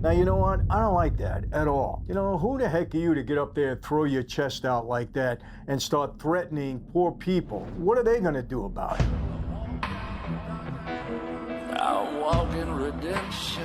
Now, you know what? I don't like that at all. You know, who the heck are you to get up there and throw your chest out like that and start threatening poor people? What are they going to do about it? I walk in redemption.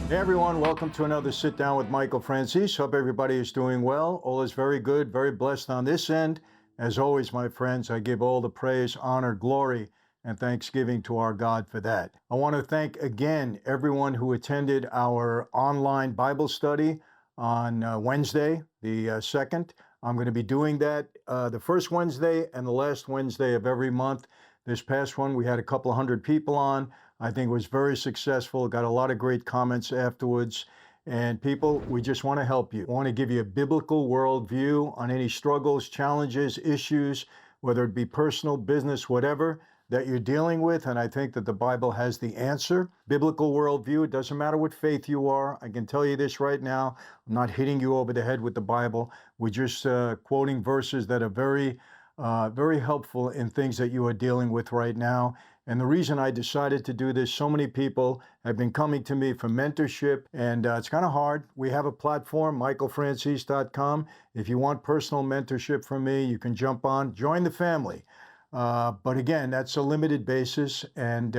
Hey everyone, welcome to another Sit Down with Michael Franzese. Hope everybody is doing well. All is very good, very blessed on this end. As always, my friends, I give all the praise, honor, glory, and thanksgiving to our God for that. I want to thank again everyone who attended our online Bible study on Wednesday, the 2nd. I'm going to be doing that the first Wednesday and the last Wednesday of every month. This past one, we had a couple of hundred people on. I think it was very successful. Got a lot of great comments afterwards. And people, we just want to help you. We want to give you a biblical worldview on any struggles, challenges, issues, whether it be personal, business, whatever that you're dealing with. And I think that the Bible has the answer. Biblical worldview, it doesn't matter what faith you are. I can tell you this right now. I'm not hitting you over the head with the Bible. We're just quoting verses that are very helpful in things that you are dealing with right now. And the reason I decided to do this, so many people have been coming to me for mentorship, and it's kind of hard. We have a platform, michaelfranzese.com. If you want personal mentorship from me, you can jump on, join the family. But again, that's a limited basis, and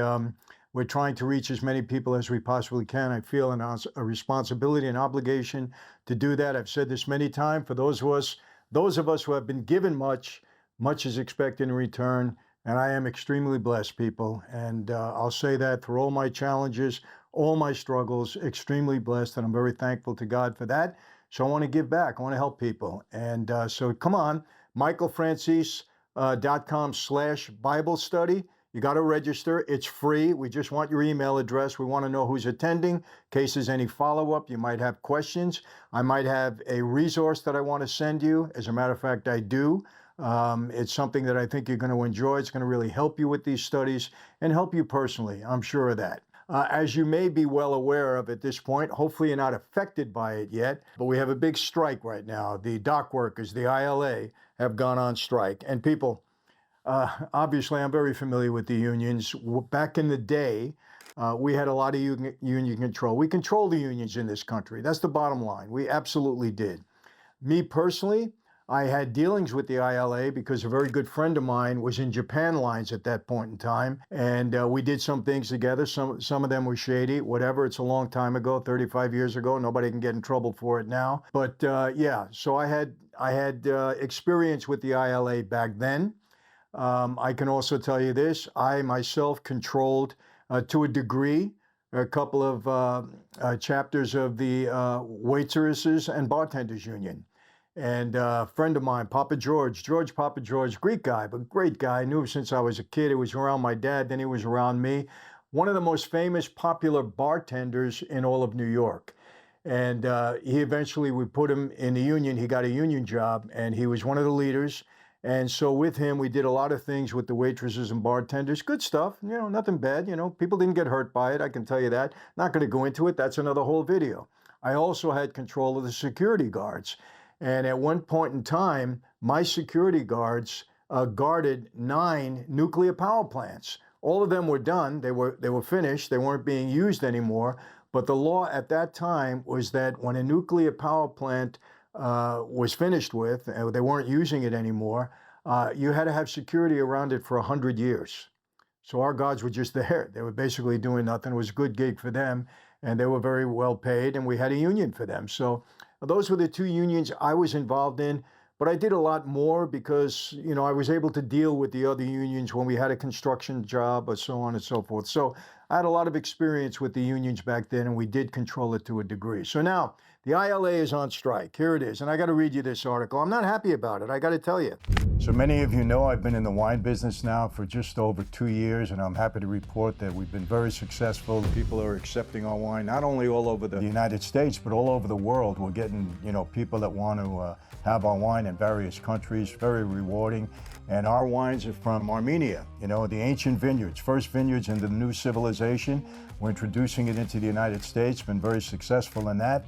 we're trying to reach as many people as we possibly can. I feel a responsibility and obligation to do that. I've said this many times. For those of us who have been given much is expected in return. And I am extremely blessed, people. And I'll say that through all my challenges, all my struggles, extremely blessed. And I'm very thankful to God for that. So I want to give back. I want to help people. And so come on, michaelfranzese.com/Bible study. You got to register. It's free. We just want your email address. We want to know who's attending. In case there's any follow-up, you might have questions. I might have a resource that I want to send you. As a matter of fact, I do. It's something that I think you're going to enjoy. It's going to really help you with these studies and help you personally. I'm sure of that. As you may be well aware of at this point, hopefully you're not affected by it yet, but we have a big strike right now. The dock workers, the ILA, have gone on strike. And people, obviously I'm very familiar with the unions. Back in the day, we had a lot of union control. We control the unions in this country. That's the bottom line. We absolutely did. Me personally, I had dealings with the ILA because a very good friend of mine was in Japan lines at that point in time. And we did some things together. Some of them were shady, whatever. It's a long time ago, 35 years ago. Nobody can get in trouble for it now. But yeah, so I had experience with the ILA back then. I can also tell you this. I myself controlled, to a degree, a couple of chapters of the Waitresses and Bartenders Union. And a friend of mine, Papa George, Greek guy, but great guy. I knew him since I was a kid. He was around my dad, then he was around me. One of the most famous, popular bartenders in all of New York. And he eventually, we put him in the union. He got a union job, and he was one of the leaders. And so with him, we did a lot of things with the waitresses and bartenders. Good stuff, you know, nothing bad. You know, people didn't get hurt by it, I can tell you that. Not going to go into it. That's another whole video. I also had control of the security guards. And at one point in time, my security guards guarded 9 nuclear power plants. All of them were done. They were finished. They weren't being used anymore. But the law at that time was that when a nuclear power plant was finished with, they weren't using it anymore, you had to have security around it for 100 years. So our guards were just there. They were basically doing nothing. It was a good gig for them, and they were very well paid, and we had a union for them. So those were the 2 unions I was involved in, but I did a lot more because, you know, I was able to deal with the other unions when we had a construction job or so on and so forth. So I had a lot of experience with the unions back then, and we did control it to a degree. So now the ILA is on strike. Here it is. And I got to read you this article. I'm not happy about it, I got to tell you. So many of you know I've been in the wine business now for just over 2 years, and I'm happy to report that we've been very successful. People are accepting our wine, not only all over the United States, but all over the world. We're getting, you know, people that want to have our wine in various countries, very rewarding. And our wines are from Armenia, you know, the ancient vineyards, first vineyards in the new civilization. We're introducing it into the United States, been very successful in that.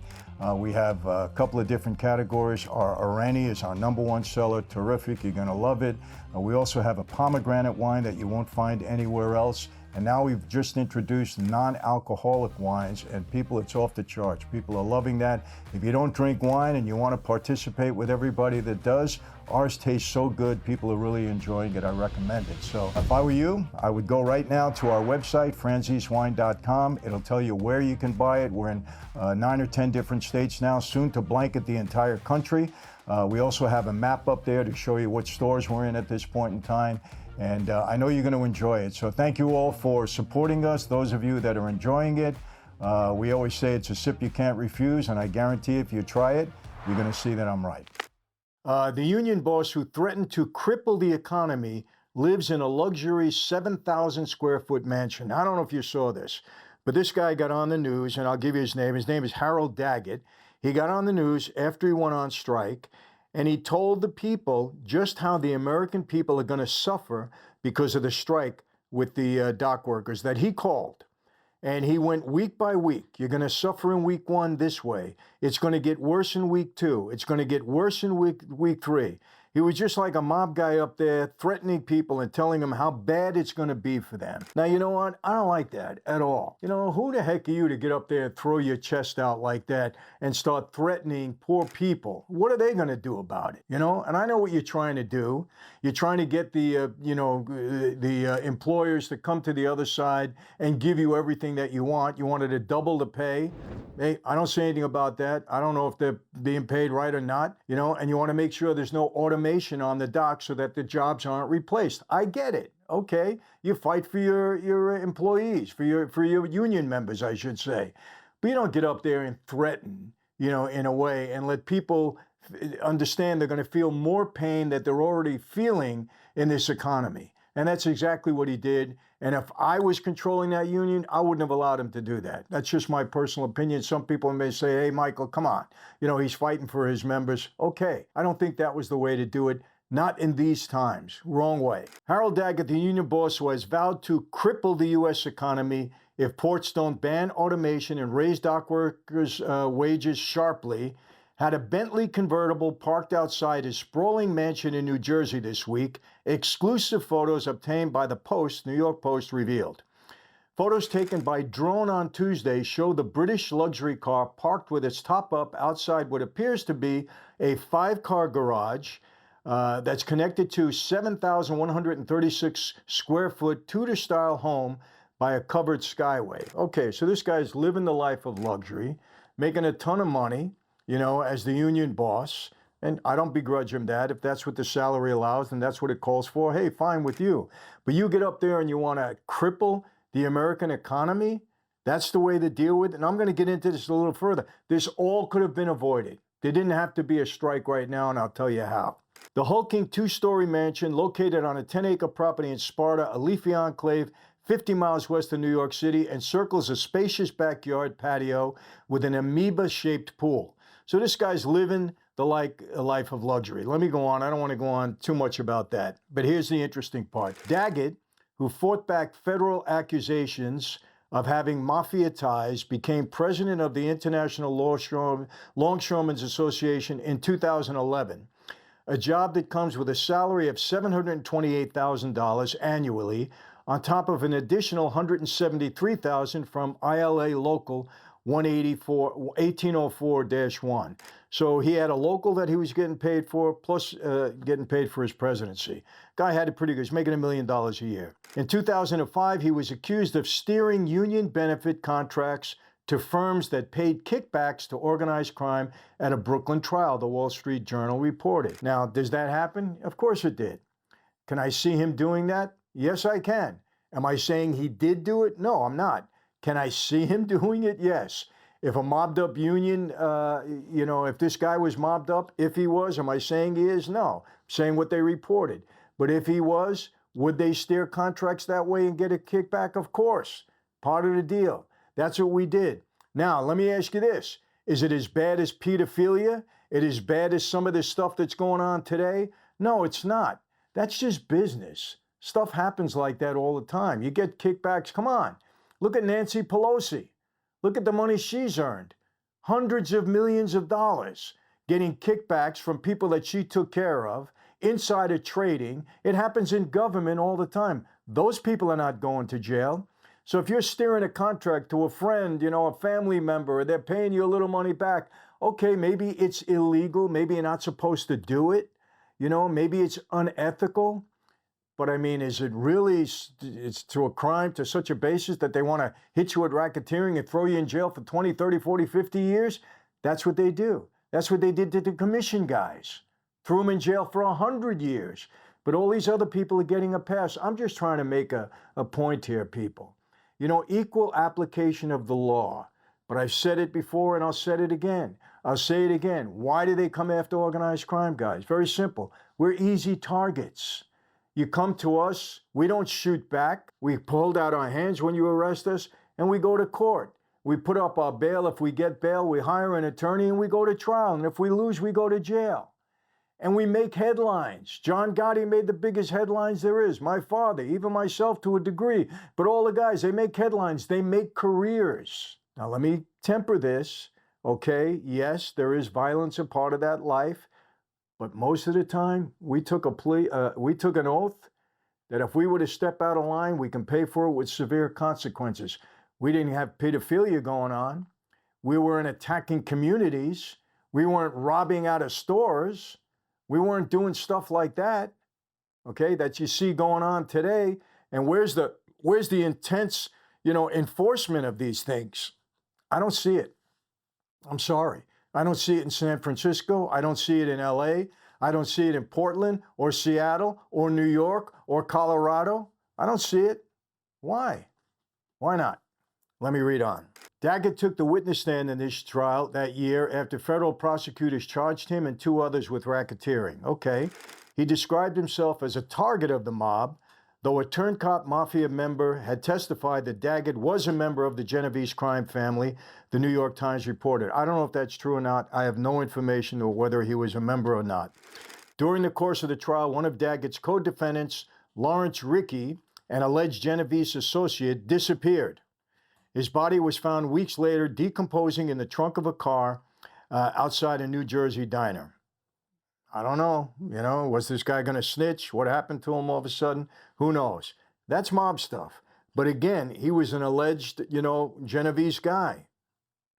We have a couple of different categories. Our Orani is our #1 seller, terrific, you're gonna love it. We also have a pomegranate wine that you won't find anywhere else. And now we've just introduced non-alcoholic wines, and people, it's off the charts. People are loving that. If you don't drink wine and you want to participate with everybody that does, ours tastes so good. People are really enjoying it. I recommend it. So if I were you, I would go right now to our website, franzesewine.com. It'll tell you where you can buy it. We're in 9 or 10 different states now, soon to blanket the entire country. We also have a map up there to show you what stores we're in at this point in time. And I know you're going to enjoy it. So thank you all for supporting us, those of you that are enjoying it. We always say it's a sip you can't refuse, and I guarantee if you try it, you're going to see that I'm right. The union boss who threatened to cripple the economy lives in a luxury 7,000 square foot mansion. I don't know if you saw this, but this guy got on the news, and I'll give you his name. His name is Harold Daggett. He got on the news after he went on strike, and he told the people just how the American people are going to suffer because of the strike with the dock workers that he called. And he went week by week. You're going to suffer in week 1 this way. It's going to get worse in week 2. It's going to get worse in week 3. He was just like a mob guy up there threatening people and telling them how bad it's going to be for them. Now, you know what? I don't like that at all. You know, who the heck are you to get up there and throw your chest out like that and start threatening poor people? What are they going to do about it? You know, and I know what you're trying to do. You're trying to get the, employers to come to the other side and give you everything that you want. You wanted to double the pay. Hey, I don't say anything about that. I don't know if they're being paid right or not, you know, and you want to make sure there's no automation on the dock so that the jobs aren't replaced. I get it. Okay. You fight for your employees, for your union members, I should say. But you don't get up there and threaten, you know, in a way and let people understand they're going to feel more pain that they're already feeling in this economy. And that's exactly what he did. And if I was controlling that union, I wouldn't have allowed him to do that. That's just my personal opinion. Some people may say, hey, Michael, come on. You know, he's fighting for his members. Okay, I don't think that was the way to do it. Not in these times. Wrong way. Harold Daggett, the union boss who has vowed to cripple the U.S. economy if ports don't ban automation and raise dock workers' wages sharply, had a Bentley convertible parked outside his sprawling mansion in New Jersey this week, exclusive photos obtained by the Post, New York Post, revealed. Photos taken by drone on Tuesday show the British luxury car parked with its top up outside what appears to be a 5-car garage that's connected to 7,136 square foot Tudor-style home by a covered skyway. Okay, so this guy's living the life of luxury, making a ton of money, you know, as the union boss, and I don't begrudge him that. If that's what the salary allows and that's what it calls for, hey, fine with you. But you get up there and you want to cripple the American economy? That's the way to deal with it. And I'm going to get into this a little further. This all could have been avoided. There didn't have to be a strike right now, and I'll tell you how. The hulking 2-story mansion located on a 10-acre property in Sparta, a leafy enclave 50 miles west of New York City, encircles a spacious backyard patio with an amoeba-shaped pool. So this guy's living a life of luxury. Let me go on. I don't want to go on too much about that. But here's the interesting part. Daggett, who fought back federal accusations of having Mafia ties, became president of the International Longshoremen's Association in 2011, a job that comes with a salary of $728,000 annually, on top of an additional $173,000 from ILA Local 1804-1. So he had a local that he was getting paid for, plus getting paid for his presidency. Guy had it pretty good. He's making $1 million a year. In 2005, he was accused of steering union benefit contracts to firms that paid kickbacks to organized crime at a Brooklyn trial, the Wall Street Journal reported. Now, does that happen? Of course it did. Can I see him doing that? Yes, I can. Am I saying he did do it? No, I'm not. Can I see him doing it? Yes. If a mobbed up union, if this guy was mobbed up, if he was, am I saying he is? No. I'm saying what they reported. But if he was, would they steer contracts that way and get a kickback? Of course. Part of the deal. That's what we did. Now, let me ask you this. Is it as bad as pedophilia? It as bad as some of this stuff that's going on today? No, it's not. That's just business. Stuff happens like that all the time. You get kickbacks. Come on. Look at Nancy Pelosi. Look at the money she's earned. Hundreds of millions of dollars getting kickbacks from people that she took care of, insider trading. It happens in government all the time. Those people are not going to jail. So if you're steering a contract to a friend, a family member, or they're paying you a little money back, okay, maybe it's illegal. Maybe you're not supposed to do it. Maybe it's unethical. But I mean, is it really, it's to a crime to such a basis that they want to hit you with racketeering and throw you in jail for 20, 30, 40, 50 years? That's what they do. That's what they did to the commission guys. Threw them in jail for 100 years. But all these other people are getting a pass. I'm just trying to make a point here, people. Equal application of the law. But I've said it before and I'll say it again. Why do they come after organized crime, guys? Very simple. We're easy targets. You come to us, we don't shoot back. We hold out our hands when you arrest us, and we go to court. We put up our bail. If we get bail, we hire an attorney and we go to trial. And if we lose, we go to jail. And we make headlines. John Gotti made the biggest headlines there is. My father, even myself to a degree. But all the guys, they make headlines. They make careers. Now, let me temper this, okay? Yes, there is violence a part of that life. But most of the time, we took an oath that if we were to step out of line, we can pay for it with severe consequences. We didn't have pedophilia going on. We weren't attacking communities. We weren't robbing out of stores. We weren't doing stuff like that, okay, that you see going on today. And where's the intense, enforcement of these things? I don't see it. I'm sorry. I don't see it in San Francisco. I don't see it in LA. I don't see it in Portland or Seattle or New York or Colorado. I don't see it. Why? Why not? Let me read on. Daggett took the witness stand in this trial that year after federal prosecutors charged him and two others with racketeering. Okay. He described himself as a target of the mob, though a turncoat Mafia member had testified that Daggett was a member of the Genovese crime family, the New York Times reported. I don't know if that's true or not. I have no information on whether he was a member or not. During the course of the trial, one of Daggett's co-defendants, Lawrence Rickey, an alleged Genovese associate, disappeared. His body was found weeks later decomposing in the trunk of a car outside a New Jersey diner. I don't know, was this guy going to snitch? What happened to him all of a sudden? Who knows? That's mob stuff. But again, he was an alleged, Genovese guy.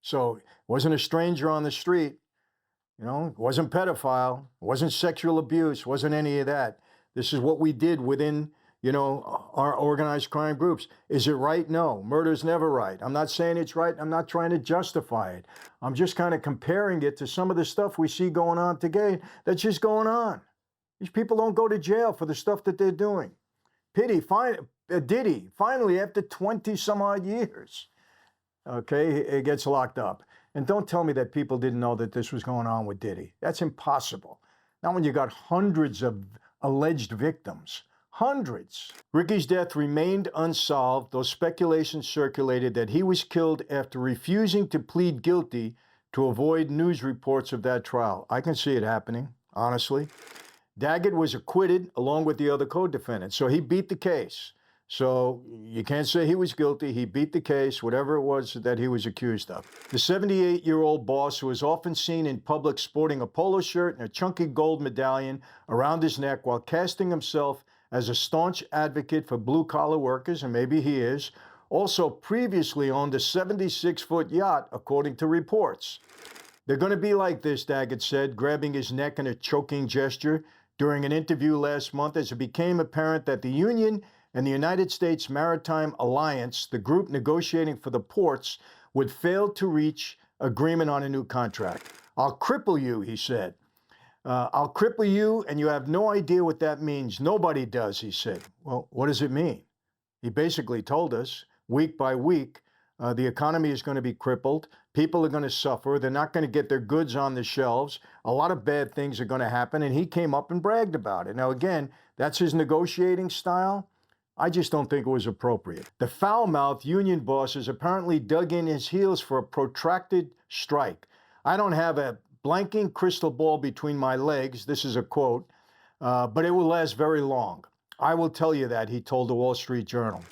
So wasn't a stranger on the street, wasn't pedophile, wasn't sexual abuse, wasn't any of that. This is what we did within, our organized crime groups. Is it right? No. Murder's never right. I'm not saying it's right. I'm not trying to justify it. I'm just kind of comparing it to some of the stuff we see going on today that's just going on. These people don't go to jail for the stuff that they're doing. Diddy, finally, after 20 some odd years, okay, it gets locked up. And don't tell me that people didn't know that this was going on with Diddy. That's impossible. Not when you got hundreds of alleged victims. Hundreds. Rickey's death remained unsolved, though speculation circulated that he was killed after refusing to plead guilty to avoid news reports of that trial. I can see it happening, honestly. Daggett was acquitted along with the other co-defendants, so he beat the case. So you can't say he was guilty. He beat the case, whatever it was that he was accused of. The 78-year-old boss, who was often seen in public sporting a polo shirt and a chunky gold medallion around his neck while casting himself as a staunch advocate for blue-collar workers, and maybe he is, also previously owned a 76-foot yacht, according to reports. They're going to be like this, Daggett said, grabbing his neck in a choking gesture during an interview last month as it became apparent that the union and the United States Maritime Alliance, the group negotiating for the ports, would fail to reach agreement on a new contract. I'll cripple you, he said. I'll cripple you, and you have no idea what that means. Nobody does, he said. Well, what does it mean? He basically told us, week by week, the economy is going to be crippled. People are going to suffer. They're not going to get their goods on the shelves. A lot of bad things are going to happen, and he came up and bragged about it. Now, again, that's his negotiating style. I just don't think it was appropriate. The foul-mouthed union bosses apparently dug in his heels for a protracted strike. I don't have a blanking crystal ball between my legs, this is a quote, but it will last very long. I will tell you that, he told the Wall Street Journal.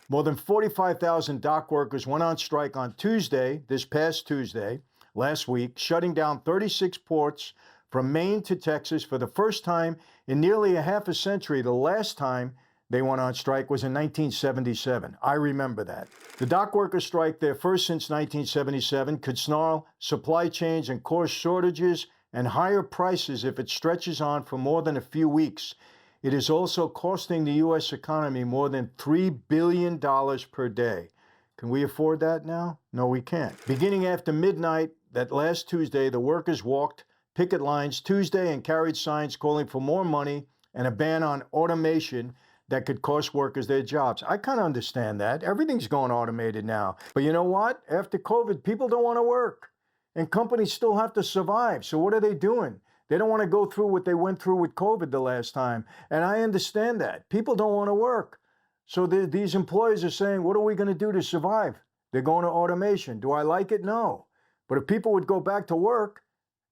More than 45,000 dock workers went on strike on Tuesday, this past Tuesday, last week, shutting down 36 ports from Maine to Texas for the first time in nearly a half a century. The last time they went on strike was in 1977. I remember that. The dock workers strike, their first since 1977, could snarl supply chains and cause shortages and higher prices if it stretches on for more than a few weeks. It is also costing the U.S. economy more than $3 billion per day. Can we afford that now? No, we can't. Beginning after midnight that last Tuesday, the workers walked picket lines Tuesday and carried signs calling for more money and a ban on automation that could cost workers their jobs. I kind of understand that. Everything's going automated now. But you know what? After COVID, people don't want to work. And companies still have to survive. So what are they doing? They don't want to go through what they went through with COVID the last time. And I understand that. People don't want to work. So these employers are saying, what are we going to do to survive? They're going to automation. Do I like it? No. But if people would go back to work,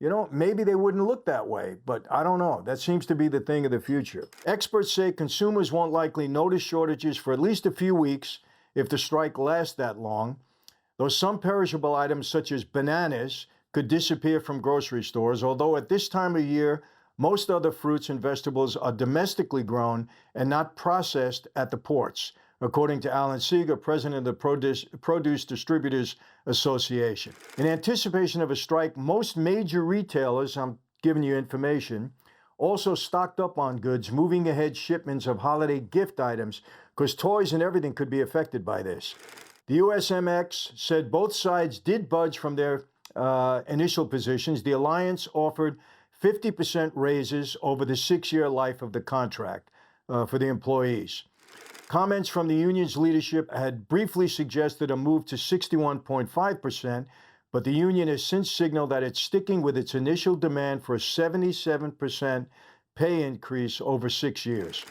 you know, maybe they wouldn't look that way, but I don't know. That seems to be the thing of the future. Experts say consumers won't likely notice shortages for at least a few weeks if the strike lasts that long, though some perishable items such as bananas could disappear from grocery stores, although at this time of year, most other fruits and vegetables are domestically grown and not processed at the ports, according to Alan Seeger, president of the Produce Distributors Association. In anticipation of a strike, most major retailers, I'm giving you information, also stocked up on goods, moving ahead shipments of holiday gift items, because toys and everything could be affected by this. The USMX said both sides did budge from their initial positions. The alliance offered 50% raises over the 6-year life of the contract for the employees. Comments from the union's leadership had briefly suggested a move to 61.5%, but the union has since signaled that it's sticking with its initial demand for a 77% pay increase over 6 years.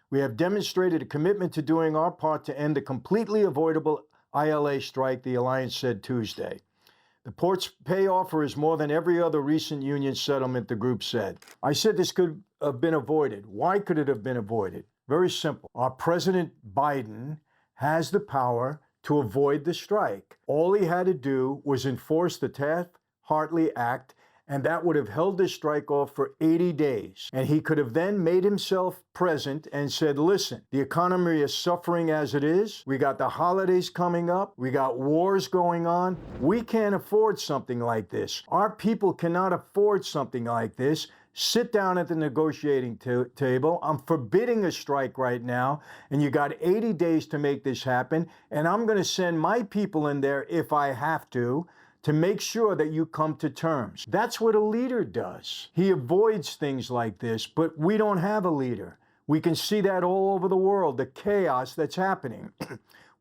We have demonstrated a commitment to doing our part to end the completely avoidable ILA strike, the alliance said Tuesday. The port's pay offer is more than every other recent union settlement, the group said. I said this could have been avoided. Why could it have been avoided? Very simple. Our President Biden has the power to avoid the strike. All he had to do was enforce the Taft-Hartley Act, and that would have held the strike off for 80 days. And he could have then made himself present and said, listen, the economy is suffering as it is. We got the holidays coming up. We got wars going on. We can't afford something like this. Our people cannot afford something like this. Sit down at the negotiating table. I'm forbidding a strike right now, and you got 80 days to make this happen, and I'm going to send my people in there if I have to make sure that you come to terms. That's what a leader does. He avoids things like this, but we don't have a leader. We can see that all over the world, the chaos that's happening.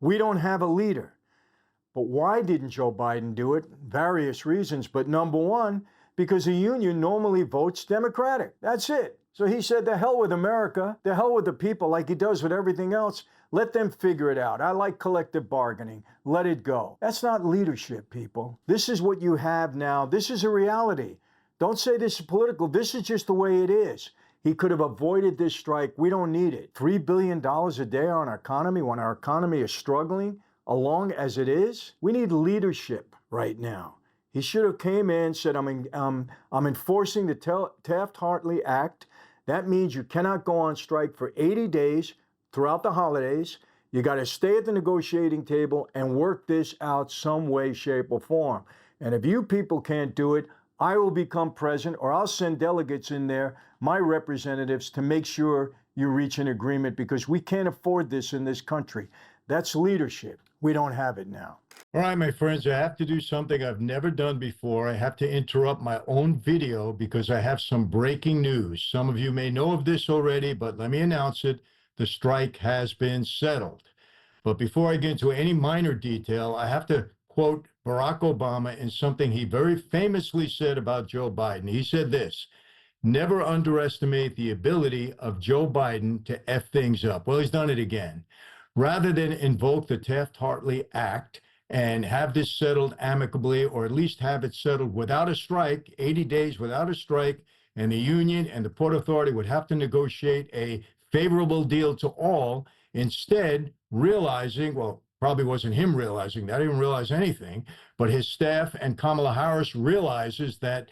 We don't have a leader. But why didn't Joe Biden do it? Various reasons, but number one, because a union normally votes Democratic. That's it. So he said, the hell with America, the hell with the people, like he does with everything else. Let them figure it out. I like collective bargaining. Let it go. That's not leadership, people. This is what you have now. This is a reality. Don't say this is political. This is just the way it is. He could have avoided this strike. We don't need it. $3 billion a day on our economy when our economy is struggling along as it is. We need leadership right now. He should have came in and said, I'm enforcing the Taft-Hartley Act. That means you cannot go on strike for 80 days throughout the holidays. You got to stay at the negotiating table and work this out some way, shape, or form. And if you people can't do it, I will become president, or I'll send delegates in there, my representatives, to make sure you reach an agreement, because we can't afford this in this country. That's leadership. We don't have it now. All right, my friends, I have to do something I've never done before. I have to interrupt my own video because I have some breaking news. Some of you may know of this already, but let me announce it. The strike has been settled. But before I get into any minor detail, I have to quote Barack Obama in something he very famously said about Joe Biden. He said this: never underestimate the ability of Joe Biden to F things up. Well, he's done it again. Rather than invoke the Taft-Hartley Act and have this settled amicably, or at least have it settled without a strike, 80 days without a strike, and the union and the Port Authority would have to negotiate a favorable deal to all, instead realizing, well, probably wasn't him realizing that, he didn't realize anything, but his staff and Kamala Harris realizes that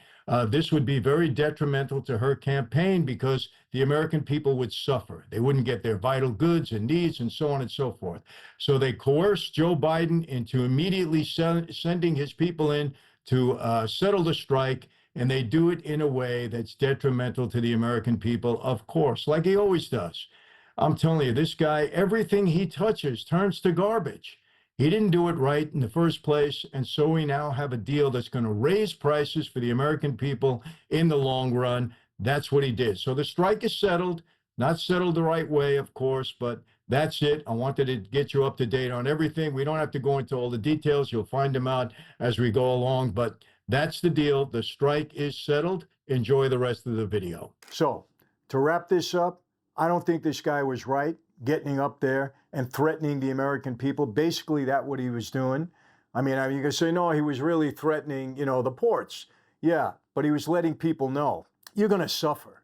This would be very detrimental to her campaign because the American people would suffer. They wouldn't get their vital goods and needs and so on and so forth. So they coerced Joe Biden into immediately sending his people in to settle the strike, and they do it in a way that's detrimental to the American people, of course, like he always does. I'm telling you, this guy, everything he touches turns to garbage. He didn't do it right in the first place, and so we now have a deal that's going to raise prices for the American people in the long run. That's what he did. So the strike is settled, not settled the right way, of course, but that's it. I wanted to get you up to date on everything. We don't have to go into all the details. You'll find them out as we go along, but that's the deal. The strike is settled. Enjoy the rest of the video. So, to wrap this up, I don't think this guy was right getting up there and threatening the American people. Basically, that's what he was doing. I mean, you can say, no, he was really threatening, the ports. Yeah, but he was letting people know, you're going to suffer.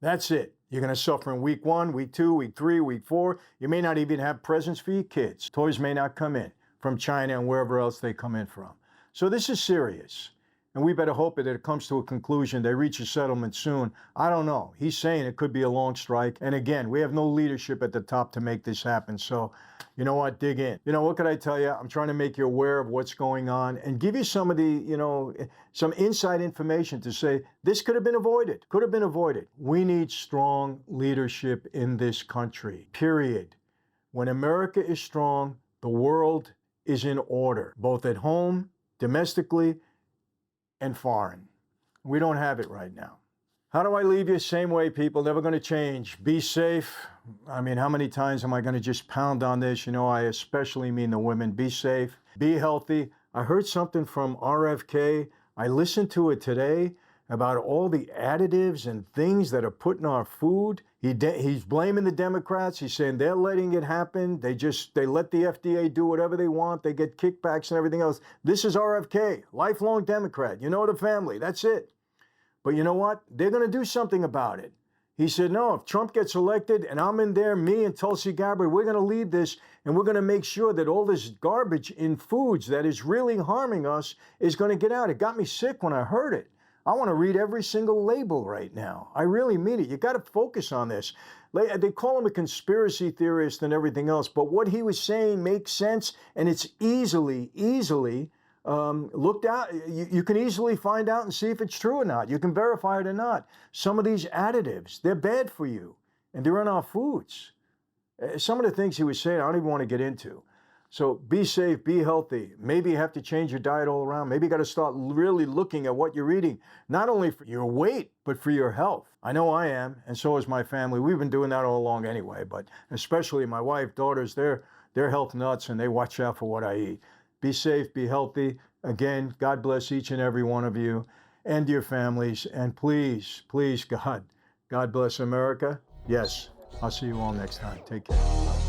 That's it. You're going to suffer in week 1, week 2, week 3, week 4. You may not even have presents for your kids. Toys may not come in from China and wherever else they come in from. So this is serious. And we better hope that it comes to a conclusion. They reach a settlement soon. I don't know. He's saying it could be a long strike. And again, we have no leadership at the top to make this happen. So, you know what? Dig in. What could I tell you? I'm trying to make you aware of what's going on and give you some of the, some inside information to say this could have been avoided. Could have been avoided. We need strong leadership in this country, period. When America is strong, the world is in order, both at home, domestically, and foreign. We don't have it right now. How do I leave you? Same way, people. Never going to change. Be safe. I mean, how many times am I going to just pound on this? I especially mean the women. Be safe. Be healthy. I heard something from RFK. I listened to it today about all the additives and things that are put in our food. He's blaming the Democrats. He's saying they're letting it happen. They let the FDA do whatever they want. They get kickbacks and everything else. This is RFK, lifelong Democrat. The family. That's it. But you know what? They're going to do something about it. He said, no, if Trump gets elected and I'm in there, me and Tulsi Gabbard, we're going to lead this and we're going to make sure that all this garbage in foods that is really harming us is going to get out. It got me sick when I heard it. I want to read every single label right now. I really mean it. You got to focus on this. They call him a conspiracy theorist and everything else, but what he was saying makes sense, and it's easily looked at. You can easily find out and see if it's true or not. You can verify it or not. Some of these additives, they're bad for you, and they're in our foods. Some of the things he was saying, I don't even want to get into. So be safe, be healthy. Maybe you have to change your diet all around. Maybe you got to start really looking at what you're eating, not only for your weight, but for your health. I know I am, and so is my family. We've been doing that all along anyway, but especially my wife, daughters, they're health nuts, and they watch out for what I eat. Be safe, be healthy. Again, God bless each and every one of you and your families. And please, please, God bless America. Yes, I'll see you all next time. Take care.